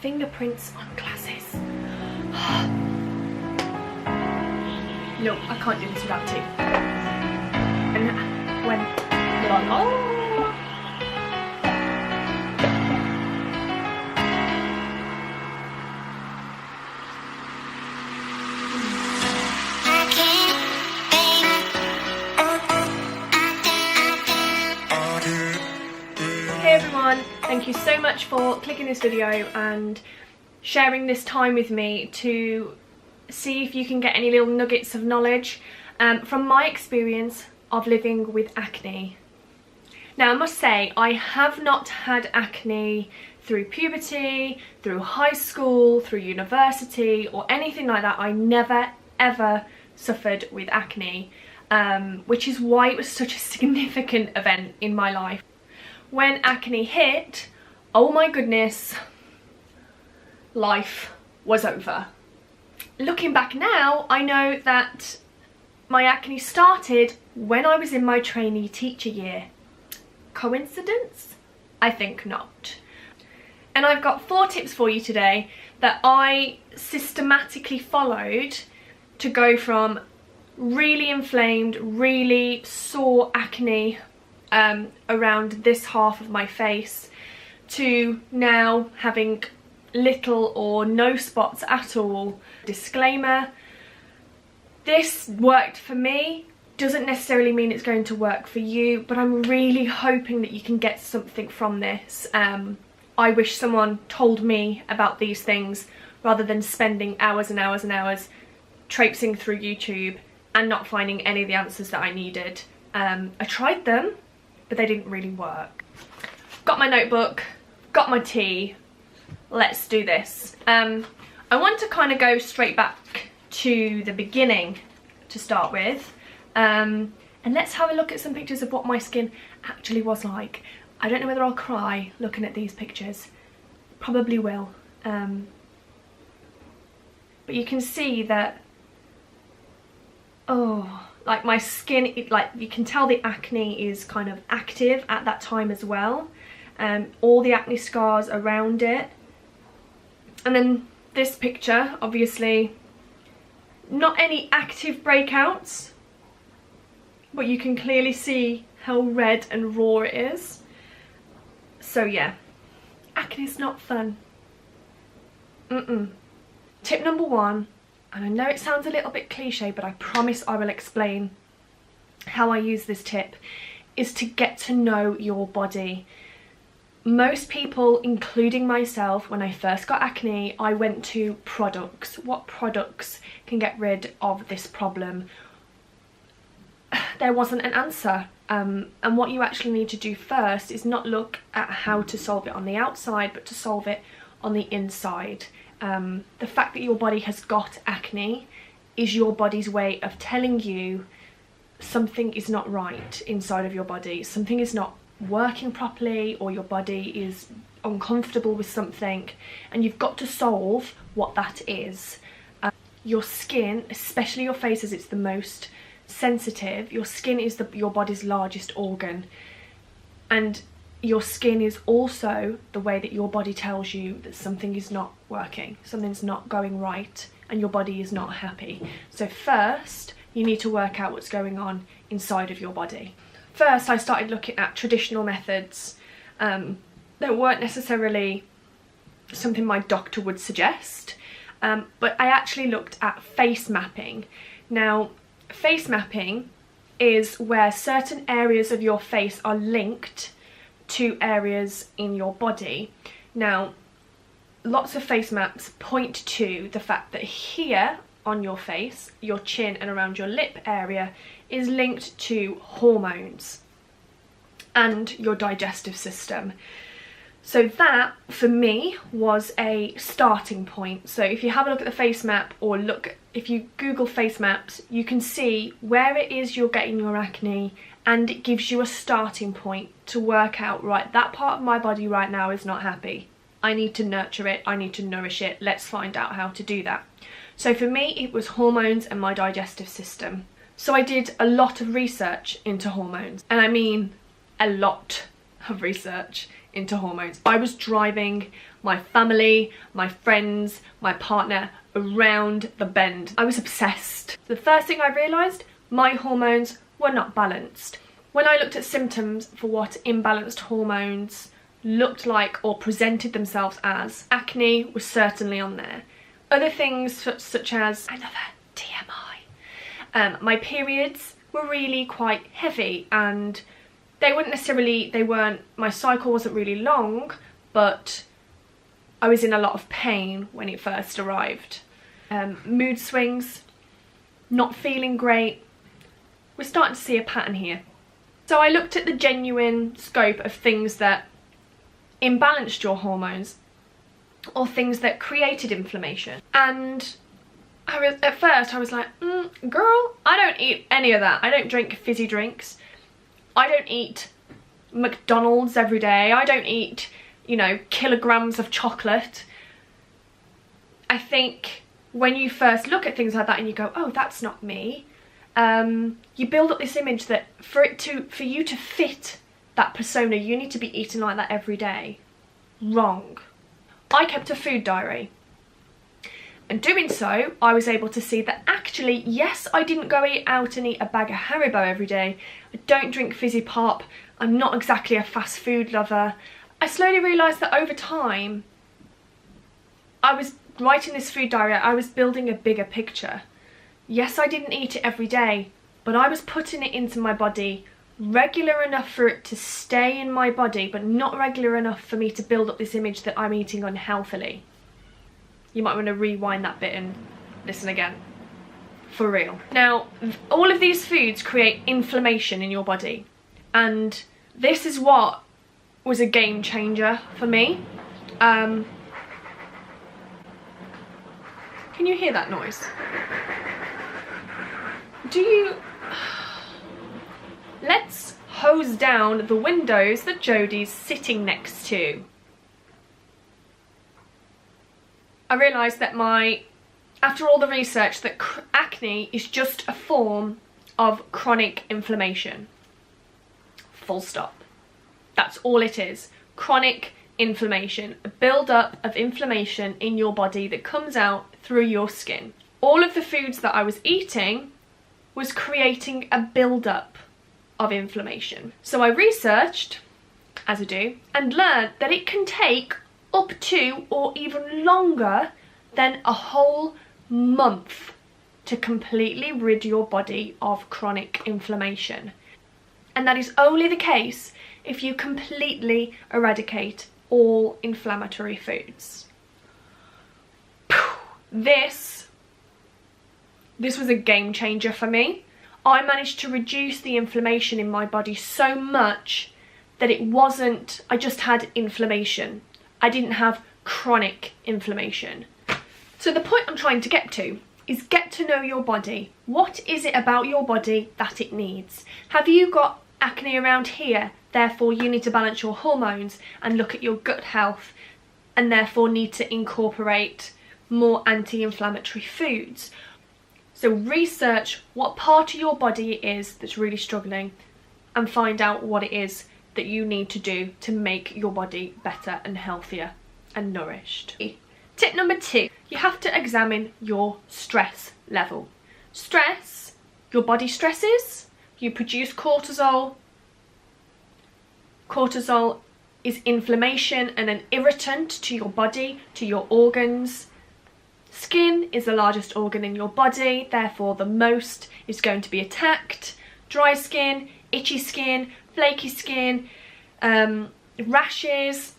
Fingerprints on glasses. No, I can't do this without tea. And when Hey everyone, thank you so much for clicking this video and sharing this time with me to see if you can get any little nuggets of knowledge from my experience of living with acne. Now I must say, I have not had acne through puberty, through high school, through university or anything like that. I never ever suffered with acne, which is why it was such a significant event in my life. When acne hit, oh my goodness, life was over. Looking back now, I know that my acne started when I was in my trainee teacher year. Coincidence? I think not. And I've got 4 tips for you today that I systematically followed to go from really inflamed, really sore acne around this half of my face to now having little or no spots at all. Disclaimer, this worked for me, doesn't necessarily mean it's going to work for you, but I'm really hoping that you can get something from this. I wish someone told me about these things rather than spending hours and hours and hours traipsing through YouTube and not finding any of the answers that I needed. I tried them, but they didn't really work. Got my notebook, got my tea, let's do this. I want to kind of go straight back to the beginning to start with, and let's have a look at some pictures of what my skin actually was like. I don't know whether I'll cry looking at these pictures, probably will, but you can see that, oh, like my skin, like you can tell the acne is kind of active at that time as well. All the acne scars around it. And then this picture, obviously not any active breakouts, but you can clearly see how red and raw it is. So yeah, acne is not fun. Tip number 1, and I know it sounds a little bit cliche, but I promise I will explain how I use this tip, is to get to know your body. Most people, including myself, when I first got acne, I went to products. What products can get rid of this problem? There wasn't an answer. And what you actually need to do first is not look at how to solve it on the outside, but to solve it on the inside. The fact that your body has got acne is your body's way of telling you something is not right inside of your body. Something is not working properly, or your body is uncomfortable with something, and you've got to solve what that is. Your skin, especially your face as it's the most sensitive, your skin is your body's largest organ, and your skin is also the way that your body tells you that something is not working, something's not going right, and your body is not happy. So first you need to work out what's going on inside of your body. First I started looking at traditional methods that weren't necessarily something my doctor would suggest, but I actually looked at face mapping. Now face mapping is where certain areas of your face are linked to areas in your body. Now lots of face maps point to the fact that here on your face, your chin and around your lip area is linked to hormones and your digestive system. So that for me was a starting point. So if you have a look at the face map, or if you Google face maps, you can see where it is you're getting your acne, and it gives you a starting point to work out, right, that part of my body right now is not happy. I need to nurture it, I need to nourish it, let's find out how to do that. So for me it was hormones and my digestive system. So I did a lot of research into hormones, and I mean a lot of research into hormones. I was driving my family, my friends, my partner around the bend. I was obsessed. The first thing I realised, my hormones were not balanced. When I looked at symptoms for what imbalanced hormones looked like or presented themselves as, acne was certainly on there. Other things such as another TMI. My periods were really quite heavy, and my cycle wasn't really long, but I was in a lot of pain when it first arrived. Mood swings, not feeling great. We're starting to see a pattern here. So I looked at the genuine scope of things that imbalanced your hormones or things that created inflammation. And at first I was like, girl, I don't eat any of that. I don't drink fizzy drinks. I don't eat McDonald's every day. I don't eat, you know, kilograms of chocolate. I think when you first look at things like that and you go, oh, that's not me, you build up this image that for you to fit that persona, you need to be eating like that every day. Wrong. I kept a food diary. And doing so, I was able to see that actually, yes, I didn't go out and eat a bag of Haribo every day. I don't drink fizzy pop. I'm not exactly a fast food lover. I slowly realised that over time, I was writing this food diary, I was building a bigger picture. Yes, I didn't eat it every day, but I was putting it into my body regular enough for it to stay in my body, but not regular enough for me to build up this image that I'm eating unhealthily. You might want to rewind that bit and listen again. For real. Now, all of these foods create inflammation in your body, and this is what was a game changer for me. Can you hear that noise? Let's hose down the windows that Jodie's sitting next to. I realised that after all the research, that acne is just a form of chronic inflammation. Full stop. That's all it is. Chronic inflammation. A build-up of inflammation in your body that comes out through your skin. All of the foods that I was eating was creating a build-up of inflammation. So I researched, as I do, and learned that it can take up to or even longer than a whole month to completely rid your body of chronic inflammation. And that is only the case if you completely eradicate all inflammatory foods. This was a game changer for me. I managed to reduce the inflammation in my body so much that I just had inflammation. I didn't have chronic inflammation. So the point I'm trying to get to is get to know your body. What is it about your body that it needs? Have you got acne around here? Therefore you need to balance your hormones and look at your gut health, and therefore need to incorporate more anti-inflammatory foods. So research what part of your body it is that's really struggling, and find out what it is that you need to do to make your body better and healthier and nourished. Tip number 2, you have to examine your stress level. Stress, your body stresses, you produce cortisol. Cortisol is inflammation and an irritant to your body, to your organs. Skin is the largest organ in your body, therefore the most is going to be attacked. Dry skin, itchy skin, flaky skin, rashes,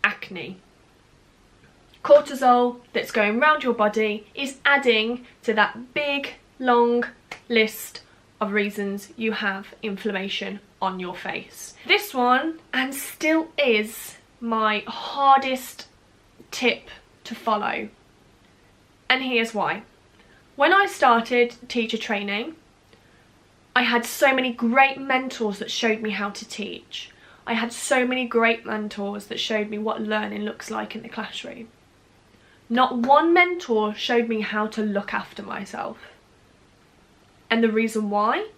acne. Cortisol that's going around your body is adding to that big, long list of reasons you have inflammation on your face. This one, and still is, my hardest tip to follow. And here's why. When I started teacher training, I had so many great mentors that showed me how to teach. I had so many great mentors that showed me what learning looks like in the classroom. Not one mentor showed me how to look after myself. And the reason why?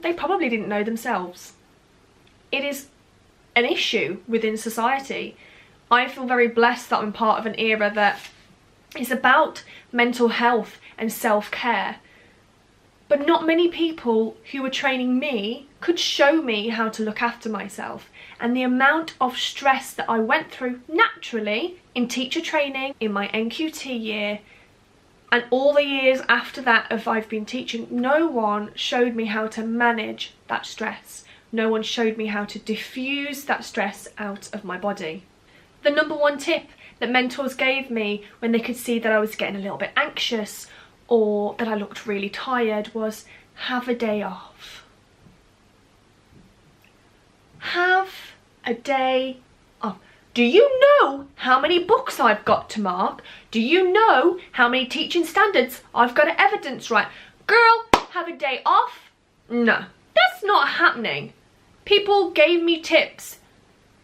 They probably didn't know themselves. It is an issue within society. I feel very blessed that I'm part of an era that is about mental health and self-care. But not many people who were training me could show me how to look after myself. And the amount of stress that I went through naturally in teacher training, in my NQT year, and all the years after that of I've been teaching, no one showed me how to manage that stress. No one showed me how to diffuse that stress out of my body. The number one tip that mentors gave me when they could see that I was getting a little bit anxious or that I looked really tired was have a day off. Have a day off. Do you know how many books I've got to mark? Do you know how many teaching standards I've got to evidence right? Girl, have a day off? No, that's not happening. People gave me tips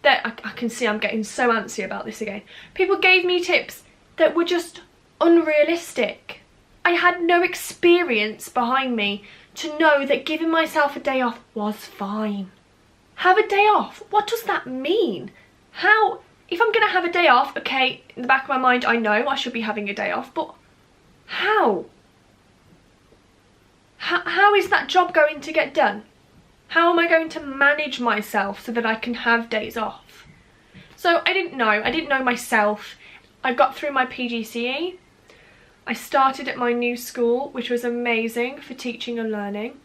that, I can see I'm getting so antsy about this again. People gave me tips that were just unrealistic. I had no experience behind me to know that giving myself a day off was fine. Have a day off? What does that mean? How? If I'm gonna have a day off, okay, in the back of my mind I know I should be having a day off, but how? How is that job going to get done? How am I going to manage myself so that I can have days off? So I didn't know myself. I got through my PGCE. I started at my new school, which was amazing for teaching and learning.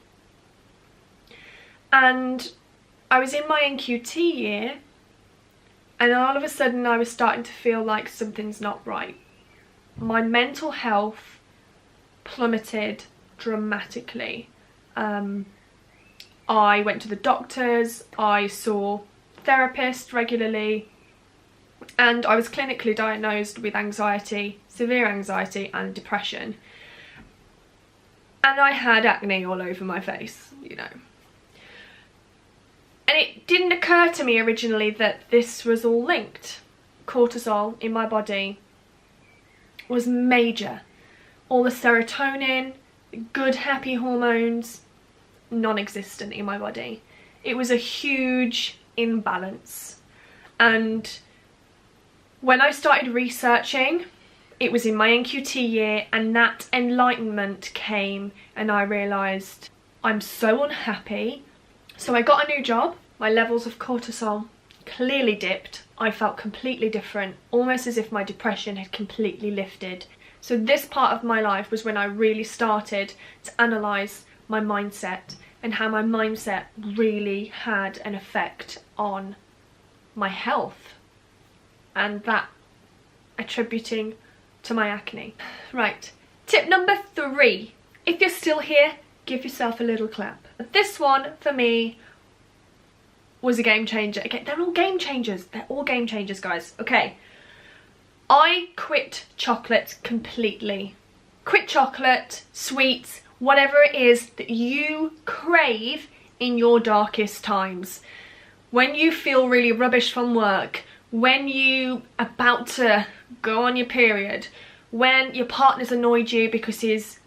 And I was in my NQT year, and all of a sudden I was starting to feel like something's not right. My mental health plummeted dramatically. I went to the doctors, I saw therapists regularly, and I was clinically diagnosed with anxiety, severe anxiety and depression. And I had acne all over my face, you know. And it didn't occur to me originally that this was all linked. Cortisol in my body was major. All the serotonin, the good happy hormones, non-existent in my body. It was a huge imbalance. And when I started researching, it was in my NQT year, and that enlightenment came and I realised I'm so unhappy. So I got a new job. My levels of cortisol clearly dipped. I felt completely different, almost as if my depression had completely lifted. So this part of my life was when I really started to analyse my mindset and how my mindset really had an effect on my health, and that attributing to my acne. Right, tip number 3. If you're still here, give yourself a little clap. This one for me was a game changer. Again, they're all game changers. They're all game changers, guys. Okay, I quit chocolate completely. Quit chocolate, sweets, whatever it is that you crave in your darkest times. When you feel really rubbish from work, when you are about to go on your period, when your partner's annoyed you because he's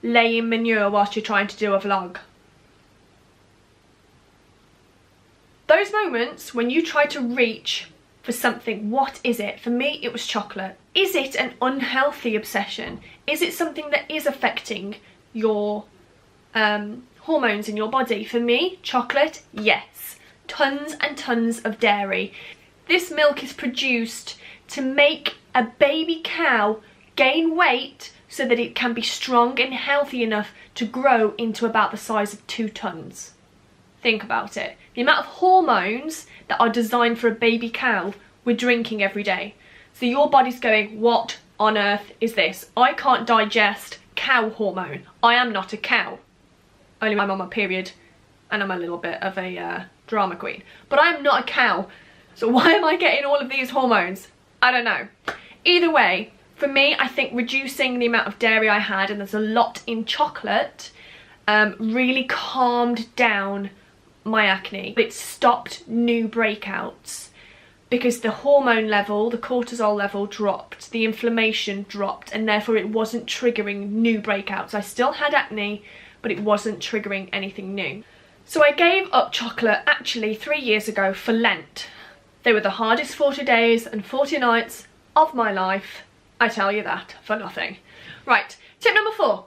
laying manure whilst you're trying to do a vlog. Those moments when you try to reach for something, what is it? For me, it was chocolate. Is it an unhealthy obsession? Is it something that is affecting your hormones in your body? For me, chocolate, yes. Tons and tons of dairy. This milk is produced to make a baby cow gain weight so that it can be strong and healthy enough to grow into about the size of 2 tons. Think about it. The amount of hormones that are designed for a baby cow we're drinking every day. So your body's going, what on earth is this? I can't digest cow hormone. I am not a cow. Only when I'm on my period and I'm a little bit of a drama queen. But I am not a cow. So why am I getting all of these hormones? I don't know. Either way, for me, I think reducing the amount of dairy I had, and there's a lot in chocolate, really calmed down my acne. It stopped new breakouts because the hormone level, the cortisol level dropped, the inflammation dropped, and therefore it wasn't triggering new breakouts. I still had acne, but it wasn't triggering anything new. So I gave up chocolate actually 3 years ago for Lent. They were the hardest 40 days and 40 nights of my life. I tell you that for nothing. Right, tip number 4.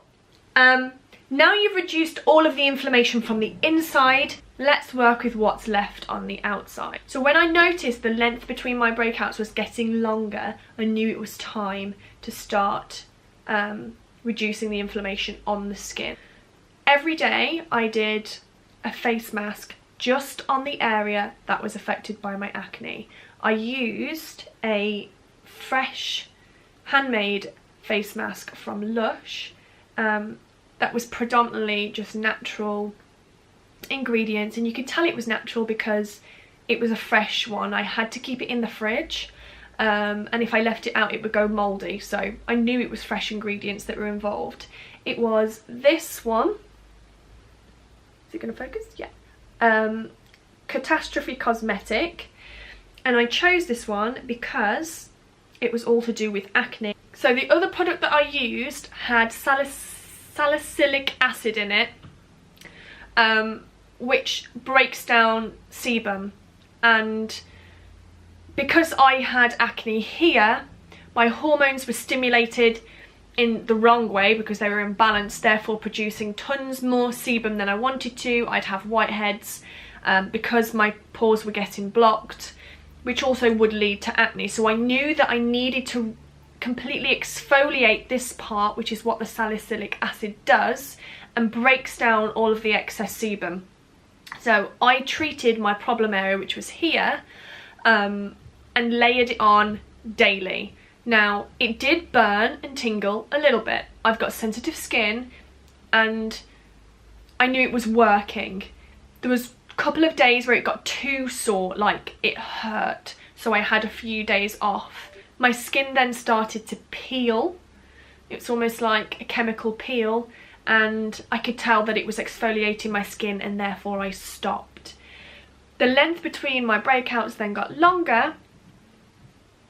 Now you've reduced all of the inflammation from the inside, let's work with what's left on the outside. So when I noticed the length between my breakouts was getting longer, I knew it was time to start reducing the inflammation on the skin. Every day I did a face mask just on the area that was affected by my acne. I used a fresh handmade face mask from Lush that was predominantly just natural ingredients, and you could tell it was natural because it was a fresh one. I had to keep it in the fridge, and if I left it out it would go mouldy, so I knew it was fresh ingredients that were involved. It was this one. Is it going to focus? Yeah. Catastrophe Cosmetic, and I chose this one because it was all to do with acne. So the other product that I used had salicylic acid in it, which breaks down sebum, and because I had acne here, my hormones were stimulated in the wrong way because they were imbalanced, therefore producing tons more sebum than I wanted to. I'd have whiteheads because my pores were getting blocked, which also would lead to acne. So I knew that I needed to completely exfoliate this part, which is what the salicylic acid does, and breaks down all of the excess sebum. So I treated my problem area, which was here, and layered it on daily. Now, it did burn and tingle a little bit. I've got sensitive skin and I knew it was working. There was a couple of days where it got too sore, like it hurt, so I had a few days off. My skin then started to peel. It's almost like a chemical peel, and I could tell that it was exfoliating my skin, and therefore I stopped. The length between my breakouts then got longer,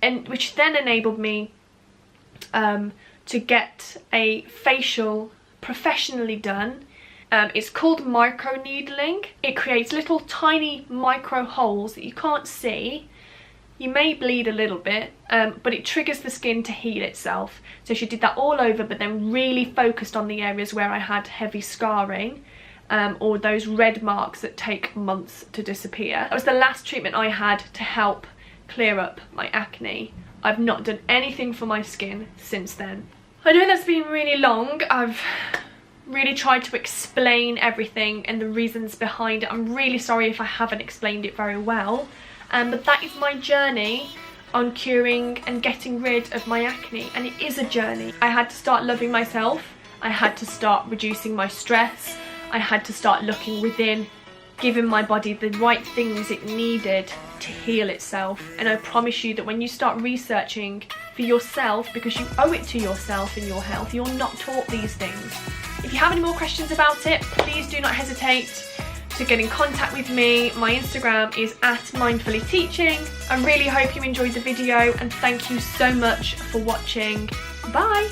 and which then enabled me to get a facial professionally done. It's called micro needling. It creates little tiny micro holes that you can't see. You may bleed a little bit, but it triggers the skin to heal itself. So she did that all over, but then really focused on the areas where I had heavy scarring, or those red marks that take months to disappear. That was the last treatment I had to help clear up my acne. I've not done anything for my skin since then. I know that's been really long. I've really tried to explain everything and the reasons behind it. I'm really sorry if I haven't explained it very well. But that is my journey on curing and getting rid of my acne, and it is a journey. I had to start loving myself, I had to start reducing my stress, I had to start looking within, giving my body the right things it needed to heal itself. And I promise you that when you start researching for yourself, because you owe it to yourself and your health, you're not taught these things. If you have any more questions about it, please do not hesitate to get in contact with me. My Instagram is @mindfullyteaching. I really hope you enjoyed the video, and thank you so much for watching. Bye!